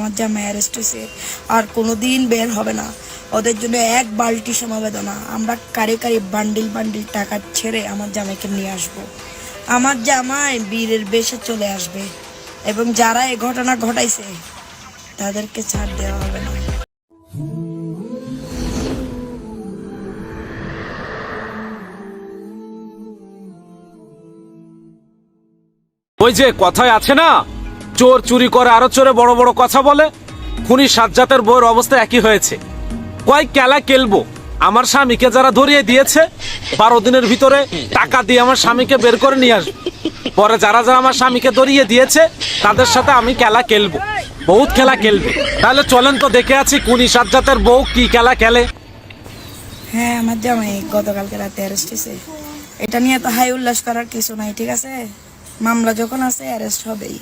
আমার জামাই অ্যারেস্ট হয়েছে, আর কোনোদিন বের হবে না। ওদের জন্য এক বালতি সমবেদনা। আমরা কারি কারি বান্ডিল বান্ডিল টাকা ছেড়ে আমার জামাইকে নিয়ে আসব। আমার জামাই বীরের বেশে চলে আসবে, এবং যারা এই ঘটনা ঘটাইছে তাদেরকে ছাড় দেওয়া হবে না। ওই যে কথায় আছে না, চোর চুরি করে আরো চোরে বড় বড় কথা বলে। খুনি সাজ্জাতের বউয়ের অবস্থা একই হয়েছে। কয় কেলা কেলবো, আমার স্বামীকে যারা ধরিয়ে দিয়েছে 12 দিনের ভিতরে টাকা দিয়ে আমার স্বামীকে বের করে নিয়ে আসবে। পরে যারা যারা আমার স্বামীকে ধরিয়ে দিয়েছে তাদের সাথে আমি খেলা খেলবো, বহুত খেলা খেলবে। তাহলে চলেন তো দেখে আছি খুনি সাজ্জাতের বউ কি খেলা খেলে। হ্যাঁ, আমার জামাই গতকালকে রাতে অ্যারেস্ট হয়েছে। এটা নিয়ে তো হাই উল্লাস করার কিছু নাই, ঠিক আছে? মামলা যখন আছে অ্যারেস্ট হবেই।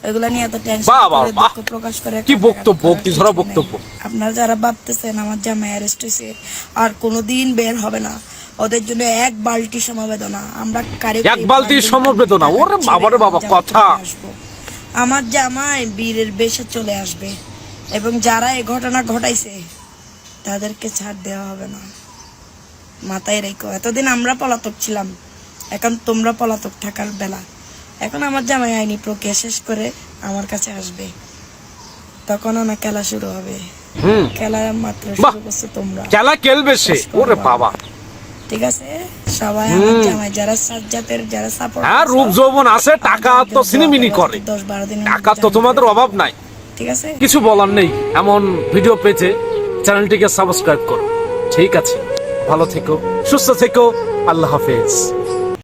এগুলা নিয়ে তো টেনশন করে দুঃখ প্রকাশ করে কি বক্তব্য, কি ধরা বক্তব্য। আপনারা যারা ভাবতেছেন আমার জামাই অ্যারেস্ট হয়েছে আর কোনোদিন বের হবে না, ওদের জন্য এক বালতি সমবেদনা। আমরা এক বালতি সমবেদনা? ওরে বাবারে বাবা, কথা। আমার জামাই বীরের বেশে চলে আসবে, এবং যারা এই ঘটনা ঘটাইছে তাদেরকে ছাড় দেওয়া হবে না। মাথায় রেখো, এতদিন আমরা পলাতক ছিলাম, এখন তোমরা পলাতক থাকার বেলা। এখন আমার জামাই আইনি প্রক্রিয়া শেষ করে আমার কাছে আসবে, তখন না খেলা শুরু হবে। খেলা মাত্র শুরু করছে তোমরা, খেলা খেলবে সে। ওরে বাবা, ঠিক আছে? সবাই আমার জামাই যারা সাজ্জাতের যারা সাপোর্ট, হ্যাঁ রূপ যৌবন আছে, টাকা তো সিনেমিনি করে, 10-12 দিন টাকা তো তোমাদের অভাব নাই, ঠিক আছে? কিছু বলার নেই। এমন ভিডিও পেতে চ্যানেলটিকে সাবস্ক্রাইব করো। ঠিক আছে, ভালো থেকো, সুস্থ থেকো, আল্লাহ হাফেজ।